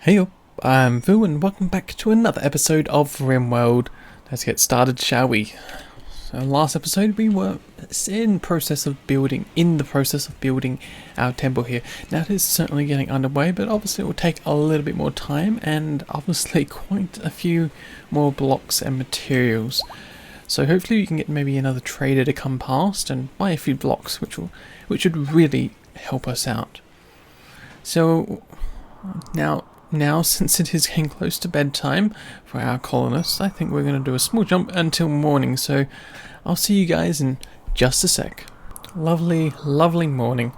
Hey up, I'm Vu and welcome back to another episode of RimWorld. Let's get started, shall we? So last episode we were in the process of building our temple here. Now it is certainly getting underway, but obviously it will take a little bit more time and obviously quite a few more blocks and materials. So hopefully we can get maybe another trader to come past and buy a few blocks, which would really help us out. So now, since it is getting close to bedtime for our colonists, I think we're going to do a small jump until morning, so I'll see you guys in just a sec. Lovely, lovely morning.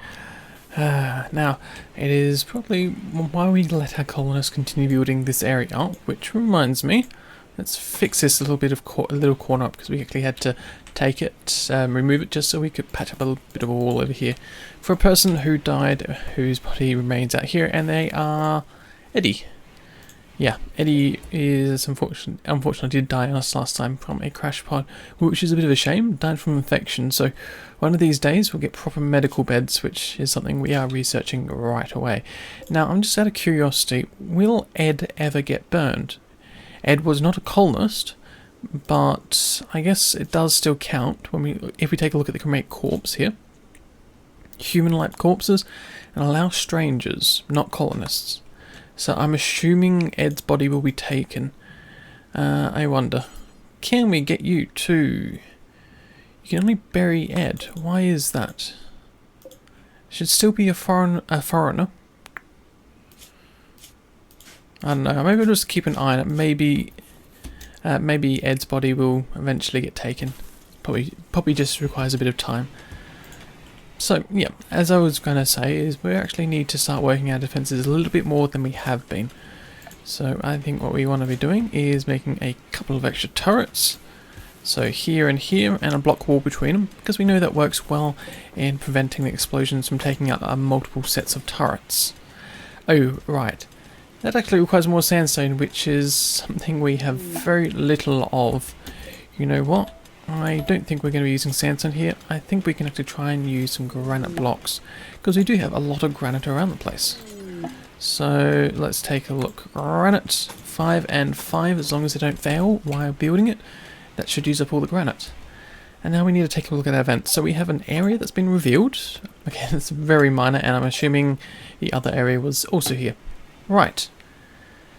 Now, it is probably while we let our colonists continue building this area out, which reminds me, let's fix this little corner up, because we actually had to take it, remove it just so we could patch up a little bit of a wall over here for a person who died, whose body remains out here, and they are Eddie. Yeah, Eddie is unfortunately did die on us last time from a crash pod, which is a bit of a shame. Died from infection, so one of these days we'll get proper medical beds, which is something we are researching right away. Now, I'm just out of curiosity, will Ed ever get burned? Ed was not a colonist, but I guess it does still count if we take a look at the cremate corpse here. Human-like corpses and allow strangers, not colonists. So I'm assuming Ed's body will be taken. I wonder, can we get you to... You can only bury Ed. Why is that? Should still be a foreigner. I don't know. Maybe I'll just keep an eye on it. Maybe Ed's body will eventually get taken. Probably just requires a bit of time. So, yeah, as I was going to say, is we actually need to start working our defences a little bit more than we have been. So I think what we want to be doing is making a couple of extra turrets. So here and here, and a block wall between them, because we know that works well in preventing the explosions from taking out multiple sets of turrets. Oh, right. That actually requires more sandstone, which is something we have very little of. You know what? I don't think we're going to be using sandstone here. I think we can actually try and use some granite blocks, because we do have a lot of granite around the place. So let's take a look. Granite 5 and 5, as long as they don't fail while building it, that should use up all the granite. And now we need to take a look at our vents. So we have an area that's been revealed. Okay, that's very minor, and I'm assuming the other area was also here. Right.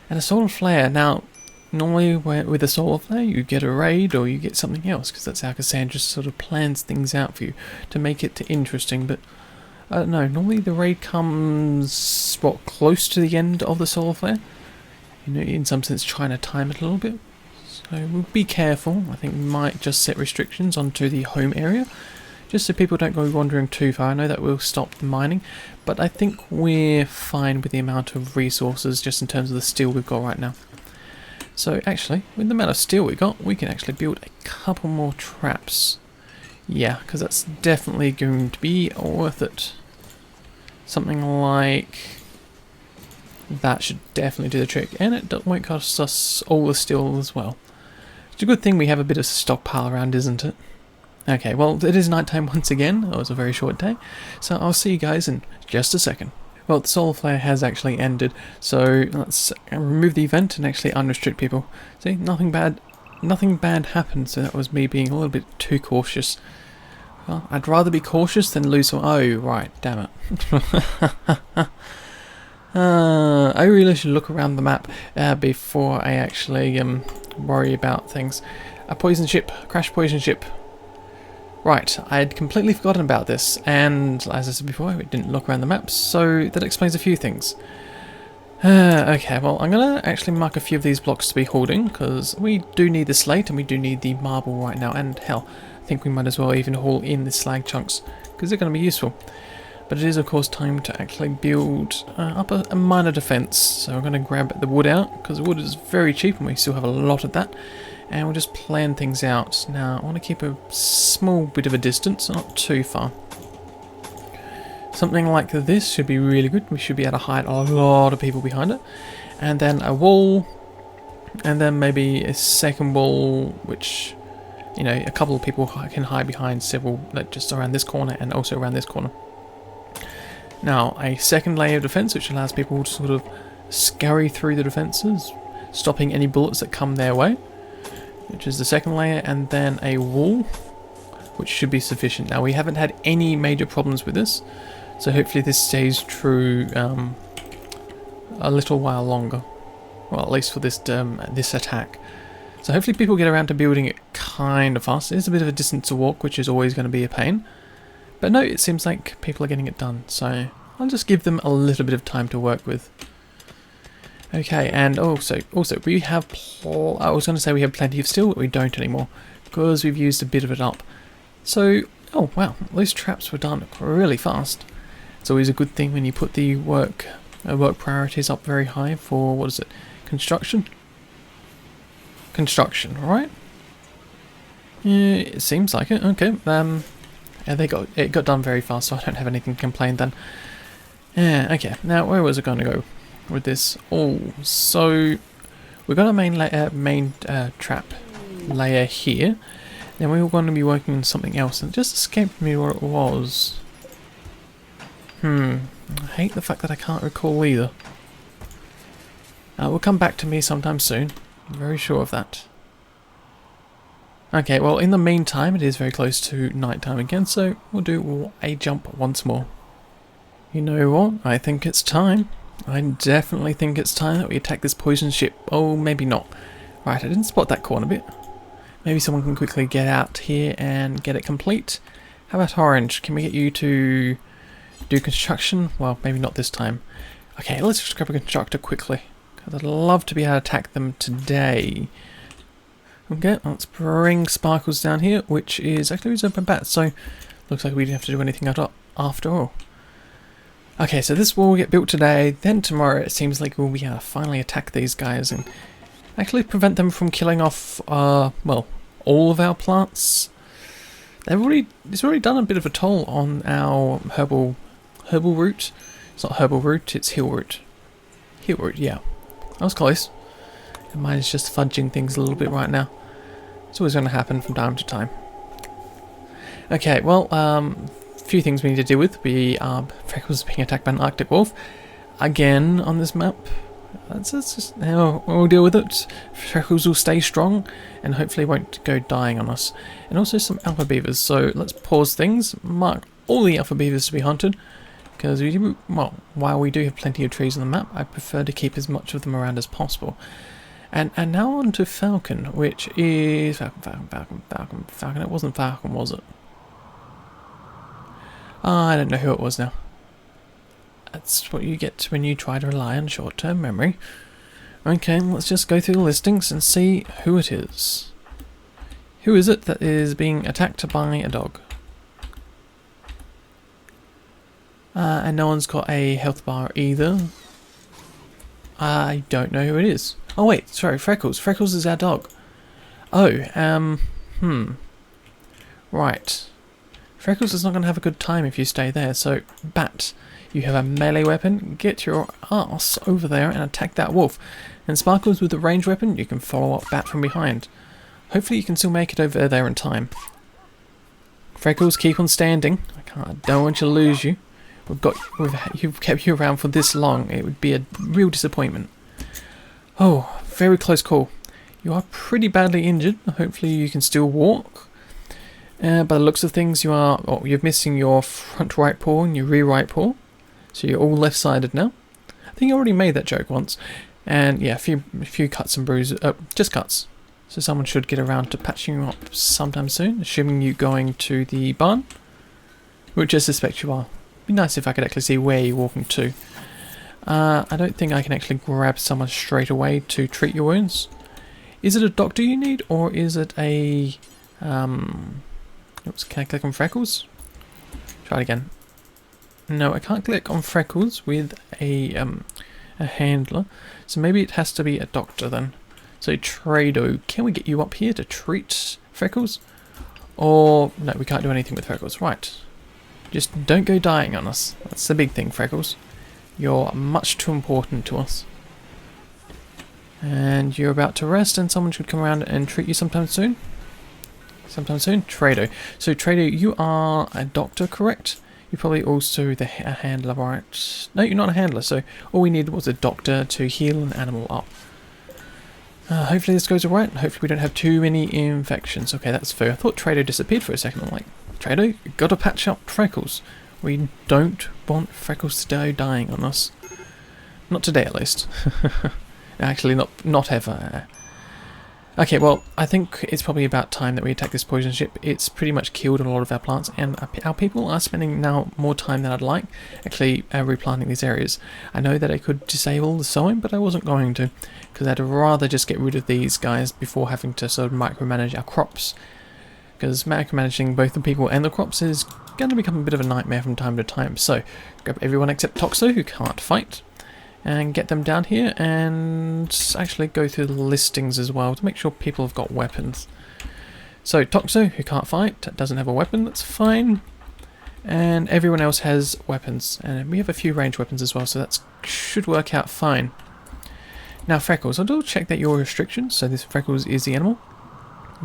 And a solar flare. Now, normally with a solar flare you get a raid or you get something else, because that's how Cassandra sort of plans things out for you to make it interesting, but I don't know, normally the raid comes, close to the end of the solar flare, you know, in some sense trying to time it a little bit, so we'll be careful. I think we might just set restrictions onto the home area, just so people don't go wandering too far. I know that will stop the mining, but I think we're fine with the amount of resources just in terms of the steel we've got right now. So actually, with the amount of steel we got, we can actually build a couple more traps. Yeah, because that's definitely going to be worth it. Something like that should definitely do the trick, and it won't cost us all the steel as well. It's a good thing we have a bit of stockpile around, isn't it? Okay, well, it is nighttime once again. It was a very short day, so I'll see you guys in just a second. Well, the solar flare has actually ended, so let's remove the event and actually unrestrict people. See, nothing bad happened, so that was me being a little bit too cautious. Well, I'd rather be cautious than lose some... Oh, right, damn it. I really should look around the map before I actually worry about things. A poison ship, crash poison ship. Right, I had completely forgotten about this, and as I said before, I didn't look around the map, so that explains a few things. Okay, well, I'm going to actually mark a few of these blocks to be holding, because we do need the slate and we do need the marble right now, and hell, I think we might as well even haul in the slag chunks, because they're going to be useful. But it is, of course, time to actually build up a minor defense, so I'm going to grab the wood out, because wood is very cheap and we still have a lot of that. And we'll just plan things out. Now, I want to keep a small bit of a distance, not too far. Something like this should be really good. We should be able to hide a lot of people behind it. And then a wall, and then maybe a second wall, which, you know, a couple of people can hide behind several, like just around this corner and also around this corner. Now, a second layer of defense, which allows people to sort of scurry through the defences, stopping any bullets that come their way, which is the second layer, and then a wall, which should be sufficient. Now, we haven't had any major problems with this, so hopefully this stays true a little while longer. Well, at least for this this attack. So hopefully people get around to building it kind of fast. It is a bit of a distance to walk, which is always going to be a pain. But no, it seems like people are getting it done. So I'll just give them a little bit of time to work with. Okay, and also we have... I was going to say we have plenty of steel, but we don't anymore, because we've used a bit of it up. So, oh wow, those traps were done really fast. It's always a good thing when you put the work priorities up very high for, what is it, construction? Construction, right? Yeah, it seems like it. Okay. Yeah, it got done very fast, so I don't have anything to complain then. Yeah. Okay. Now, where was it going to go with this? Oh, so we've got a main trap layer here. Then we were going to be working on something else, and it just escaped me what it was. I hate the fact that I can't recall either. Will come back to me sometime soon. I'm very sure of that. Okay, well, in the meantime, it is very close to nighttime again, so we'll do a jump once more. You know what? I think it's time. I definitely think it's time that we attack this poison ship. Oh, maybe not. Right, I didn't spot that corner bit. Maybe someone can quickly get out here and get it complete. How about Orange? Can we get you to do construction? Well, maybe not this time. Okay, let's just grab a constructor quickly, because I'd love to be able to attack them today. Okay, let's bring Sparkles down here, which is actually his open bat, so looks like we didn't have to do anything after all. Okay, so this will get built today, then tomorrow it seems like we'll be able to finally attack these guys and actually prevent them from killing off, well, all of our plants. It's already done a bit of a toll on our herbal root. It's not herbal root, it's heal root. Heal root, yeah. That was close. And mine is just fudging things a little bit right now. It's always going to happen from time to time. Okay, well, few things we need to deal with. Freckles being attacked by an Arctic wolf. Again on this map. That's just how we'll deal with it. Freckles will stay strong and hopefully won't go dying on us. And also some alpha beavers. So let's pause things. Mark all the alpha beavers to be hunted. Because while we do have plenty of trees on the map, I prefer to keep as much of them around as possible. And now on to Falcon, which is... Falcon. It wasn't Falcon, was it? I don't know who it was now. That's what you get when you try to rely on short-term memory. Okay, let's just go through the listings and see who it is. Who is it that is being attacked by a dog? And no one's got a health bar either. I don't know who it is. Oh wait, sorry, Freckles. Freckles is our dog. Oh, right. Freckles is not going to have a good time if you stay there, so Bat, you have a melee weapon, get your ass over there and attack that wolf. And Sparkles with a ranged weapon, you can follow up Bat from behind. Hopefully you can still make it over there in time. Freckles, keep on standing. I don't want you to lose you. You've kept you around for this long. It would be a real disappointment. Oh, very close call. You are pretty badly injured. Hopefully you can still walk. By the looks of things, you're missing your front right paw and your rear right paw. So you're all left-sided now. I think I already made that joke once. And yeah, a few cuts and bruises. Just cuts. So someone should get around to patching you up sometime soon, assuming you're going to the barn. Which I suspect you are. It'd be nice if I could actually see where you're walking to. I don't think I can actually grab someone straight away to treat your wounds. Is it a doctor you need, or is it a... Oops, can I click on Freckles? Try it again. No, I can't click on Freckles with a handler. So maybe it has to be a doctor then. So Trado, can we get you up here to treat Freckles? Or, no, we can't do anything with Freckles. Right. Just don't go dying on us. That's the big thing, Freckles. You're much too important to us. And you're about to rest, and someone should come around and treat you sometime soon. Sometime soon? Trado. So Trado, you are a doctor, correct? You're probably also the handler, right? No, you're not a handler, so all we needed was a doctor to heal an animal up. Hopefully this goes alright. Hopefully we don't have too many infections. Okay, that's fair. I thought Trado disappeared for a second. I'm like, Trado, you've got to patch up Freckles. We don't want Freckles to go dying on us. Not today, at least. Actually, not ever. Okay, well, I think it's probably about time that we attack this poison ship. It's pretty much killed a lot of our plants, and our people are spending now more time than I'd like actually replanting these areas. I know that I could disable the sowing, but I wasn't going to, because I'd rather just get rid of these guys before having to sort of micromanage our crops. Because micromanaging both the people and the crops is going to become a bit of a nightmare from time to time. So, grab everyone except Toxo, who can't fight, and get them down here, and actually go through the listings as well to make sure people have got weapons. So Toxo, who can't fight, doesn't have a weapon, that's fine. And everyone else has weapons, and we have a few ranged weapons as well, so that should work out fine. Now Freckles, I'll double check that your restrictions, so this Freckles is the animal.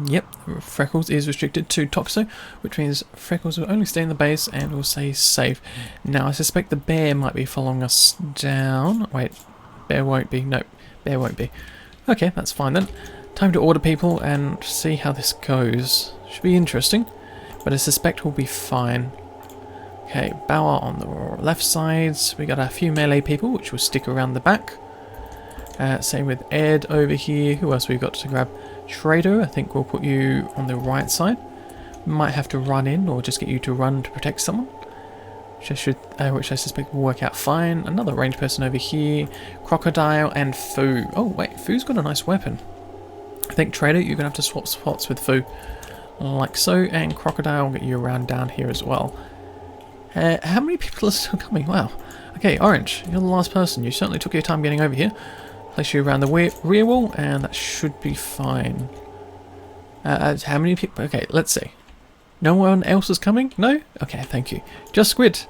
Yep, Freckles is restricted to Toxo, which means Freckles will only stay in the base and will stay safe. Now, I suspect the bear might be following us down. Wait, bear won't be. No, bear won't be. Okay, that's fine then. Time to order people and see how this goes. Should be interesting, but I suspect we'll be fine. Okay, Bauer on the left side. We got a few melee people, which will stick around the back. Same with Ed over here. Who else we've got to grab? Trado, I think we'll put you on the right side. Might have to run in or just get you to run to protect someone, which I suspect will work out fine. Another ranged person over here. Crocodile and Foo. Oh wait, Foo's got a nice weapon. I think Trado, you're gonna have to swap spots with Foo, like so. And Crocodile will get you around down here as well. How many people are still coming? Wow. Okay, Orange, you're the last person. You certainly took your time getting over here. Place you around the rear wall, and that should be fine. How many people? Okay, let's see. No one else is coming? No? Okay, thank you. Just Squid.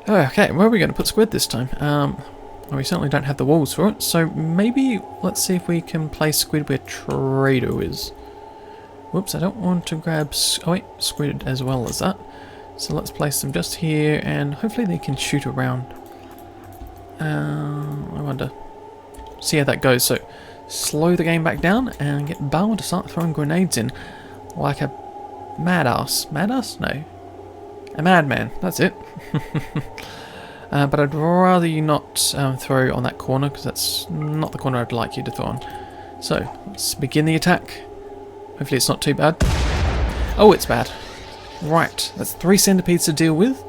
Okay, where are we going to put Squid this time? Well, we certainly don't have the walls for it, so maybe let's see if we can place Squid where Trado is. Whoops, I don't want to grab... Oh wait, Squid as well as that. So let's place them just here, and hopefully they can shoot around. I wonder... See how that goes. So, slow the game back down and get Bauer to start throwing grenades in like a madass. Madass? No. A madman. That's it. But I'd rather you not throw on that corner, because that's not the corner I'd like you to throw on. So, let's begin the attack. Hopefully it's not too bad. Oh, it's bad. Right, that's 3 centipedes to deal with.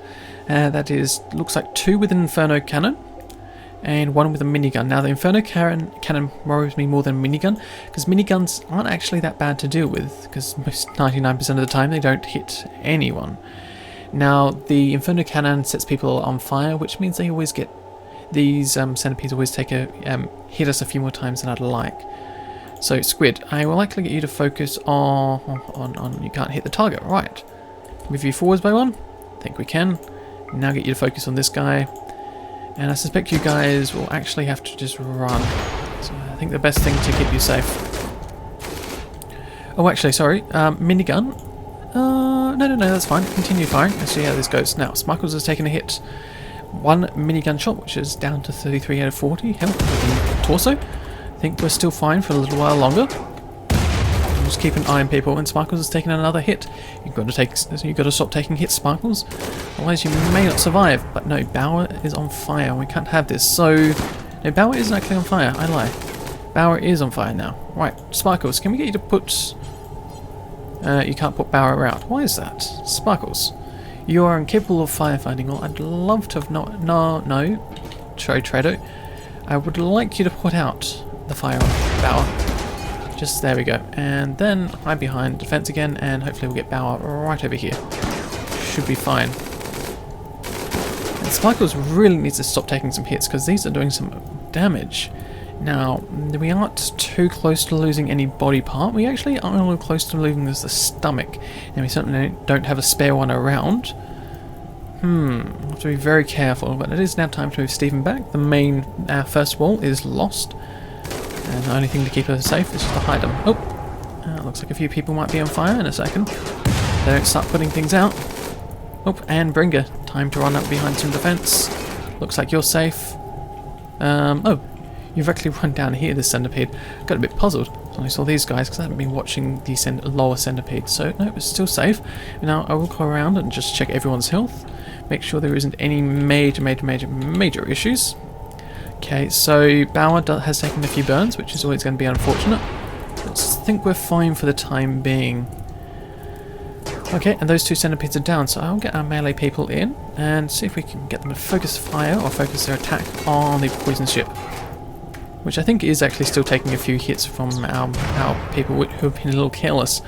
That is, looks like 2 with an Inferno Cannon. And 1 with a minigun. Now the Inferno Cannon worries me more than minigun, because miniguns aren't actually that bad to deal with, because most 99% of the time they don't hit anyone. Now the Inferno Cannon sets people on fire, which means they always get... These centipedes always take hit us a few more times than I'd like. So Squid, I will likely get you to focus on you can't hit the target, right. Move you forwards by 1. I think we can. Now get you to focus on this guy. And I suspect you guys will actually have to just run. So I think the best thing to keep you safe. Oh, actually, sorry. Minigun. No, that's fine. Continue firing. Let's see how this goes. Now, Sparkles has taken a hit. 1 minigun shot, which is down to 33 out of 40 health with the torso. I think we're still fine for a little while longer. Just keep an eye on people, and Sparkles has taken another hit. You've got to stop taking hits, Sparkles. Otherwise you may not survive. But no, Bauer is on fire. We can't have this. So, no, Bauer isn't actually on fire. I lie. Bauer is on fire now. Right, Sparkles, can we get you to put... you can't put Bauer out. Why is that? Sparkles, you are incapable of firefighting. Or I'd love to have not... No. Trado. I would like you to put out the fire on Bauer. Just there we go. And then hide behind defense again, and hopefully we'll get Bauer right over here. Should be fine. And Sparkles really needs to stop taking some hits, because these are doing some damage. Now, we aren't too close to losing any body part. We actually are a little close to losing the stomach. And we certainly don't have a spare one around. Have to be very careful, but it is now time to move Stephen back. The main first wall is lost. And the only thing to keep her safe is just to hide them. Oh, looks like a few people might be on fire in a second. They don't start putting things out. Oh, and Bringer Time to run up behind some defense. Looks like you're safe. Oh, you've actually run down here, the centipede. Got a bit puzzled when I saw these guys because I haven't been watching the lower centipede. So no, it's still safe. Now I will go around and just check everyone's health. Make sure there isn't any major issues. Okay, so Bauer has taken a few burns, which is always going to be unfortunate. I think we're fine for the time being. Okay, and those two centipedes are down, so I'll get our melee people in and see if we can get them to focus fire or focus their attack on the poison ship. Which I think is actually still taking a few hits from our people who have been a little careless.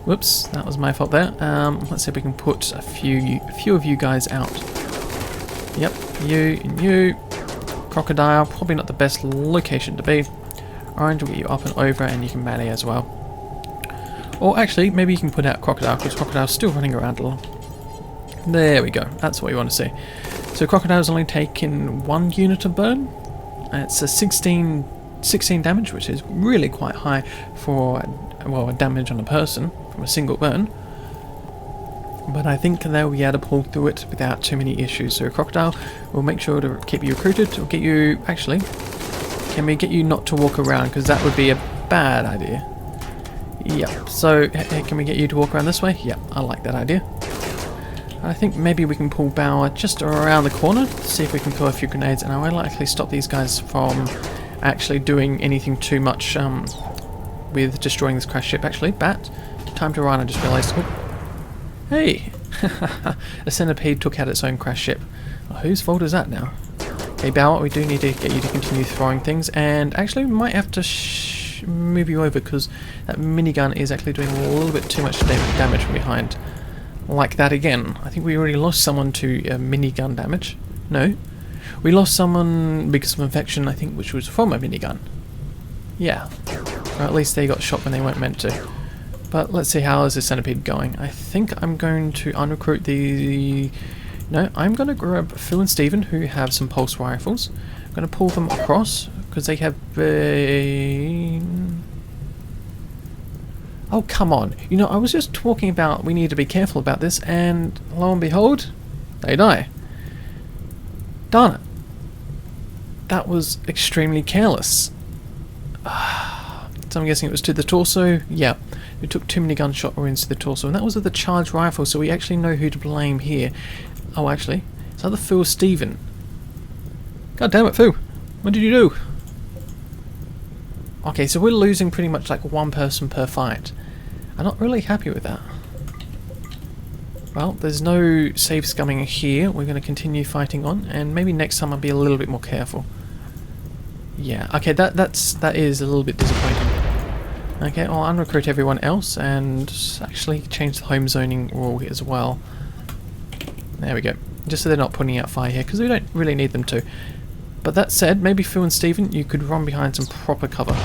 Whoops, that was my fault there. Let's see if we can put a few of you guys out. Yep, you and you. Crocodile, probably not the best location to be. Orange will get you up and over and you can melee as well. Or actually, maybe you can put out Crocodile because Crocodile's still running around a lot. There we go, that's what we want to see. So Crocodile's only taken 1 unit of burn. It's a 16 damage, which is really quite high for, well, a damage on a person from a single burn. But I think they'll be able to pull through it without too many issues. So Crocodile will make sure to keep you recruited, or get you, actually, can we get you not to walk around, because that would be a bad idea. Yep, so can we get you to walk around this way? Yep, I like that idea. I think maybe we can pull Bauer just around the corner, see if we can throw a few grenades, and I will likely stop these guys from actually doing anything too much with destroying this crash ship. Actually, Bat, time to run, I just realised. Oh. Hey! A centipede took out its own crash ship. Well, whose fault is that now? Okay, Bauer, we do need to get you to continue throwing things, and actually we might have to move you over because that minigun is actually doing a little bit too much damage from behind. Like that again. I think we already lost someone to minigun damage. No. We lost someone because of infection, I think, which was from a minigun. Yeah. Or at least they got shot when they weren't meant to. But let's see, how is the centipede going? I think I'm going to unrecruit the... No, I'm going to grab Phil and Stephen, who have some pulse rifles. I'm going to pull them across, because they have been... Oh, come on. You know, I was just talking about we need to be careful about this, and lo and behold, they die. Darn it. That was extremely careless. So I'm guessing it was to the torso. Yeah, we took too many gunshot wounds to the torso, and that was with the charged rifle, so we actually know who to blame here. Oh, actually, it's either Phil or Stephen. God damn it, Phil. What did you do? Okay, so we're losing pretty much like 1 person per fight. I'm not really happy with that. Well, there's no save scumming here. We're going to continue fighting on, and maybe next time I'll be a little bit more careful. Yeah, okay, that is a little bit disappointing. Okay, I'll unrecruit everyone else and actually change the home zoning rule as well. There we go. Just so they're not putting out fire here, because we don't really need them to. But that said, maybe Phil and Stephen, you could run behind some proper cover.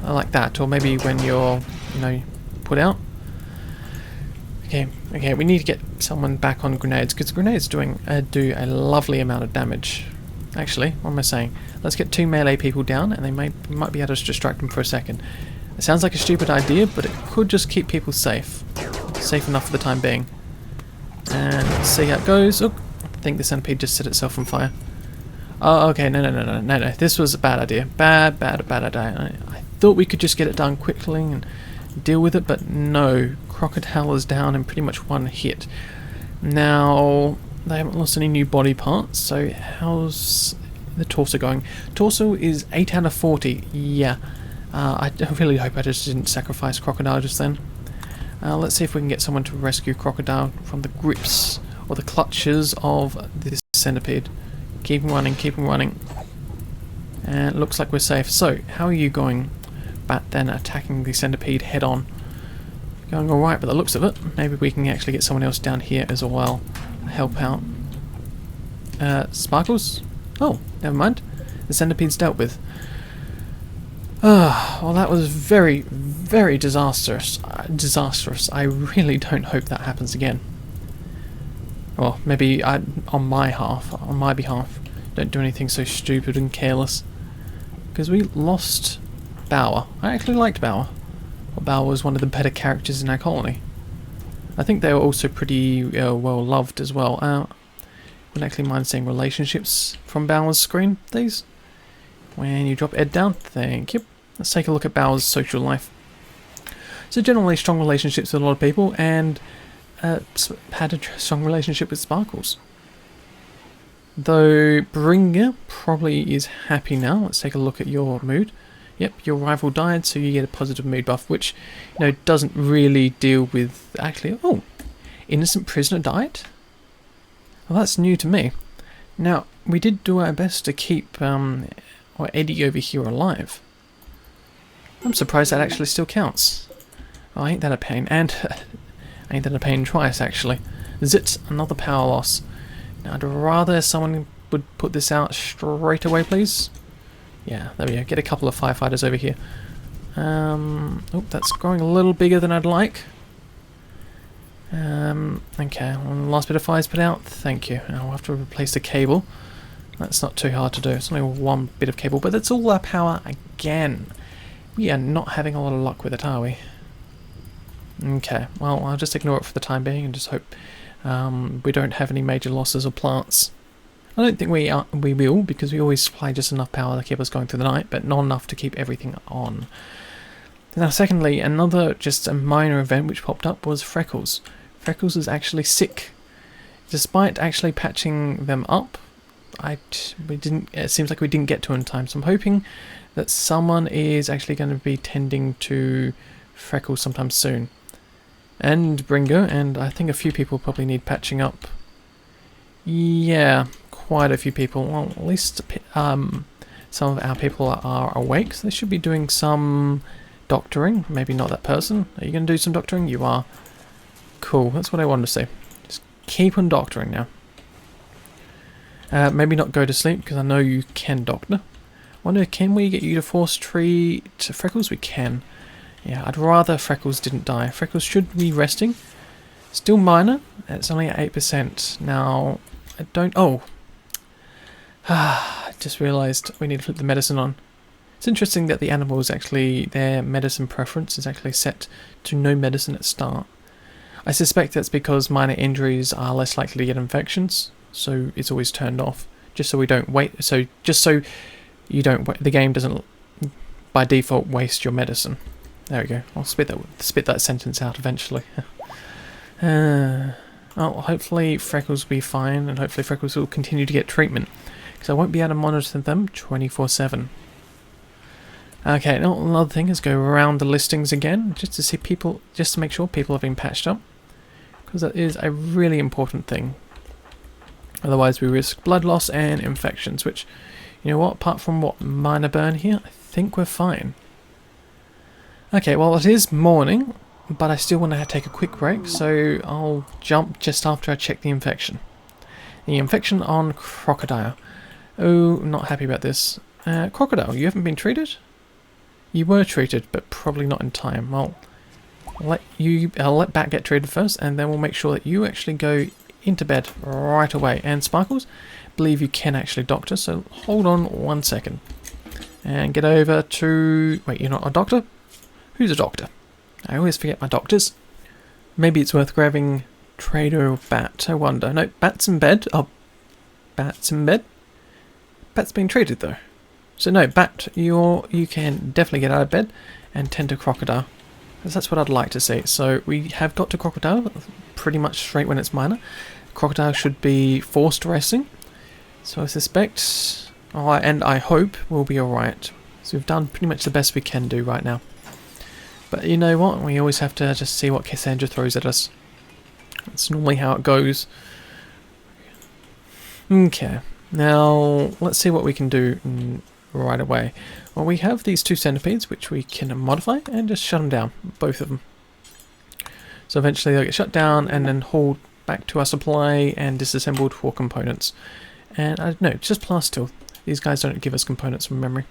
I like that, or maybe when you're, you know, put out. Okay, we need to get someone back on grenades, because grenades do a lovely amount of damage. Actually, what am I saying? Let's get 2 melee people down, and they might be able to distract them for a second. It sounds like a stupid idea, but it could just keep people safe. Safe enough for the time being. And let's see how it goes. Oh, I think the centipede just set itself on fire. Oh, okay, no. This was a bad idea. Bad idea. I thought we could just get it done quickly and deal with it, but no. Crocodile is down in pretty much 1 hit. Now, they haven't lost any new body parts, so how's the torso going? Torso is 8 out of 40. Yeah. I really hope I just didn't sacrifice Crocodile just then. Let's see if we can get someone to rescue Crocodile from the grips or the clutches of this centipede. Keep him running. And it looks like we're safe. So, how are you going? Bat then attacking the centipede head on. Going alright by the looks of it. Maybe we can actually get someone else down here as well. Help out. Sparkles? Oh, never mind. The centipede's dealt with. Well, that was very, very disastrous. I really don't hope that happens again. Well, maybe on my behalf, don't do anything so stupid and careless. Because we lost Bauer. I actually liked Bauer. Well, Bauer was one of the better characters in our colony. I think they were also pretty well loved as well. Wouldn't actually mind seeing relationships from Bauer's screen, please. When you drop Ed down, thank you. Let's take a look at Bauer's social life. So generally strong relationships with a lot of people, and had a strong relationship with Sparkles. Though Bringer probably is happy now. Let's take a look at your mood. Yep, your rival died, so you get a positive mood buff, which, you know, doesn't really deal with actually. Oh, innocent prisoner died. Well, that's new to me. Now, we did do our best to keep Eddie over here alive. I'm surprised that actually still counts. Oh, ain't that a pain? And ain't that a pain twice, actually. Zit, another power loss. Now, I'd rather someone would put this out straight away, please. Yeah, there we go. Get a couple of firefighters over here. Oh, that's growing a little bigger than I'd like. Okay, one last bit of fire's put out. Thank you. Now we'll have to replace the cable. That's not too hard to do. It's only one bit of cable, but that's all our power again. We are not having a lot of luck with it, are we? Okay, well, I'll just ignore it for the time being and just hope we don't have any major losses of plants. I don't think we will, because we always supply just enough power to keep us going through the night, but not enough to keep everything on. Now, secondly, another just a minor event which popped up was Freckles. Freckles is actually sick. Despite actually patching them up, it seems like we didn't get to in time, so I'm hoping that someone is actually going to be tending to Freckles sometime soon. And Bringo, and I think a few people probably need patching up. Yeah, quite a few people. Well, at least some of our people are awake, so they should be doing some doctoring. Maybe not that person. Are you going to do some doctoring? You are. Cool, that's what I wanted to see. Just keep on doctoring now. Maybe not go to sleep, because I know you can doctor. Wonder, can we get you to force treat Freckles? We can. Yeah, I'd rather Freckles didn't die. Freckles should be resting. Still minor. It's only at 8%. Now, I don't... Oh! I just realised we need to flip the medicine on. It's interesting that the animals actually, their medicine preference is actually set to no medicine at start. I suspect that's because minor injuries are less likely to get infections, so it's always turned off. Just so we don't wait. So just so you don't. The game doesn't, by default, waste your medicine. There we go. I'll spit that sentence out eventually. Well, hopefully Freckles will be fine, and hopefully Freckles will continue to get treatment, because I won't be able to monitor them 24/7. Okay, now another thing is go around the listings again, just to see people, just to make sure people have been patched up, because that is a really important thing. Otherwise, we risk blood loss and infections, which, you know what, apart from what minor burn here, I think we're fine. Okay, well, it is morning, but I still want to take a quick break, so I'll jump just after I check the infection. The infection on Crocodile. Oh, not happy about this. Crocodile, you haven't been treated? You were treated, but probably not in time. Well, I'll let Bat get treated first, and then we'll make sure that you actually go into bed right away. And Sparkles, believe you can actually doctor, so hold on 1 second. And get over to... Wait, you're not a doctor? Who's a doctor? I always forget my doctors. Maybe it's worth grabbing Trader or Bat, I wonder. No, Bat's in bed. Oh, Bat's in bed? Bat's being treated, though. So no, Bat, you can definitely get out of bed and tend to Crocodile, because that's what I'd like to see. So we have got to Crocodile pretty much straight when it's minor. Crocodile should be forced resting, so I suspect, and I hope, we'll be alright. So we've done pretty much the best we can do right now. But you know what, we always have to just see what Cassandra throws at us. That's normally how it goes. Okay, now let's see what we can do right away. Well, we have these two centipedes which we can modify and just shut them down, both of them. So eventually they'll get shut down and then hauled back to our supply and disassembled for components. And I don't know, just Plastill. These guys don't give us components from memory.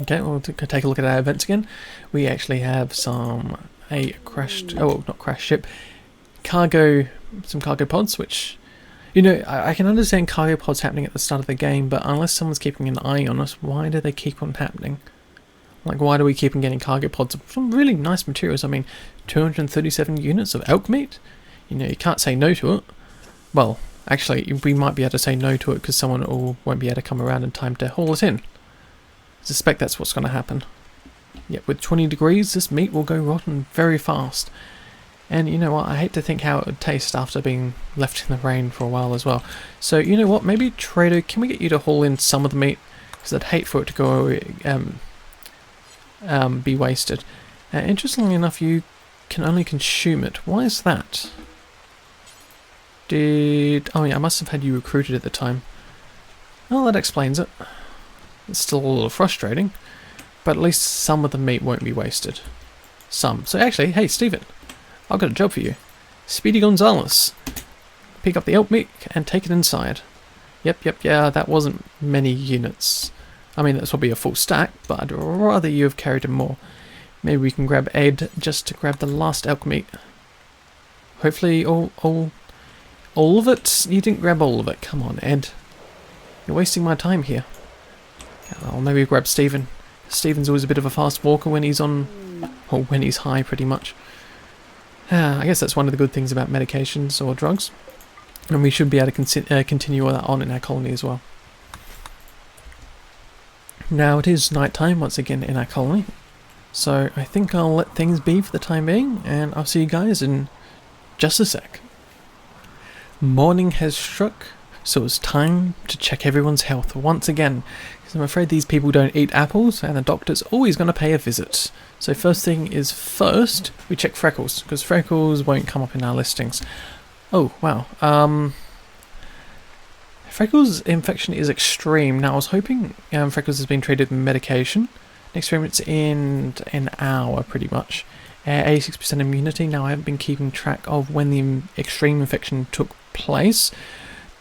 Okay, we'll take a look at our events again. We actually have some not crashed ship, some cargo pods, which, you know, I can understand cargo pods happening at the start of the game, but unless someone's keeping an eye on us, why do they keep on happening? Like, why do we keep on getting cargo pods? Some really nice materials. I mean, 237 units of elk meat? You know, you can't say no to it. Well, Actually, we might be able to say no to it because someone won't be able to come around in time to haul it in. I suspect that's what's going to happen. Yep, with 20 degrees, this meat will go rotten very fast. And you know what, I hate to think how it would taste after being left in the rain for a while as well. So you know what, maybe Trader, can we get you to haul in some of the meat? Because I'd hate for it to go be wasted. Interestingly enough, you can only consume it. Why is that? Oh yeah, I must have had you recruited at the time. Well, that explains it. It's still a little frustrating, but at least some of the meat won't be wasted. Some. So actually, hey Stephen, I've got a job for you. Speedy Gonzalez. Pick up the elk meat and take it inside. Yep, yeah, that wasn't many units. I mean, that's probably a full stack, but I'd rather you have carried him more. Maybe we can grab Ed just to grab the last elk meat. Hopefully all of it? You didn't grab all of it. Come on, Ed. You're wasting my time here. I'll maybe grab Stephen. Stephen's always a bit of a fast walker when he's on, or when he's high, pretty much. I guess that's one of the good things about medications or drugs. And we should be able to continue that on in our colony as well. Now it is night time once again in our colony. So I think I'll let things be for the time being, and I'll see you guys in just a sec. Morning has struck, so it's time to check everyone's health once again, because I'm afraid these people don't eat apples, and the doctor's always going to pay a visit. So first thing is first, we check Freckles, because Freckles won't come up in our listings. Oh, wow. Freckles' infection is extreme. Now, I was hoping Freckles has been treated with medication. Next experiment's in an hour, pretty much. 86% immunity. Now, I haven't been keeping track of when the extreme infection took place,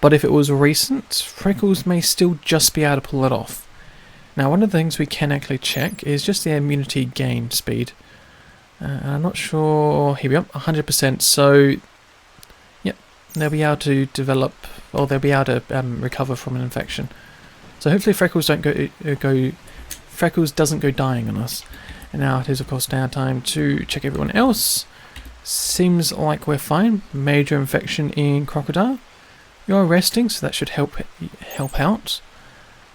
but if it was recent, Freckles may still just be able to pull it off. Now, one of the things we can actually check is just the immunity gain speed. I'm not sure. Here we are, 100%. So, yep, they'll be able to develop, or they'll be able to recover from an infection. So hopefully Freckles Freckles doesn't go dying on us. And now it is, of course, now time to check everyone else. Seems like we're fine. Major infection in Crocodile. You're resting, so that should help out.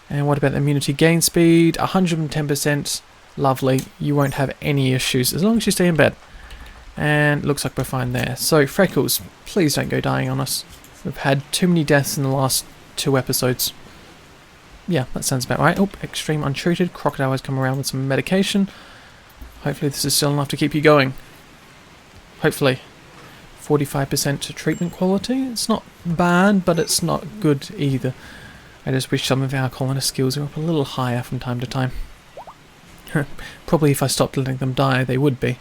And what about the immunity gain speed? 110%. Lovely. You won't have any issues as long as you stay in bed. And it looks like we're fine there. So, Freckles, please don't go dying on us. We've had too many deaths in the last 2 episodes. Yeah, that sounds about right. Oh, extreme untreated. Crocodile has come around with some medication. Hopefully this is still enough to keep you going. Hopefully. 45% treatment quality. It's not bad, but it's not good either. I just wish some of our colonist skills were up a little higher from time to time. Probably if I stopped letting them die, they would be.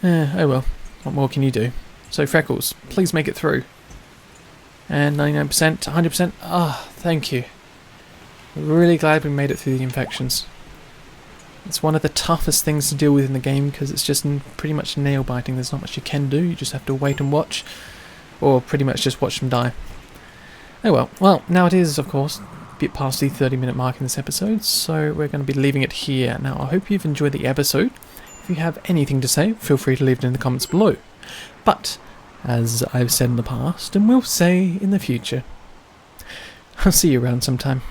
Oh well, what more can you do? So Freckles, please make it through. And 99%, 100%. Ah, thank you. Really glad we made it through the infections. It's one of the toughest things to deal with in the game because it's just pretty much nail biting. There's not much you can do. You just have to wait and watch, or pretty much just watch them die. Oh well. Well, now it is, of course, a bit past the 30-minute mark in this episode, so we're going to be leaving it here. Now, I hope you've enjoyed the episode. If you have anything to say, feel free to leave it in the comments below. But, as I've said in the past, and will say in the future, I'll see you around sometime.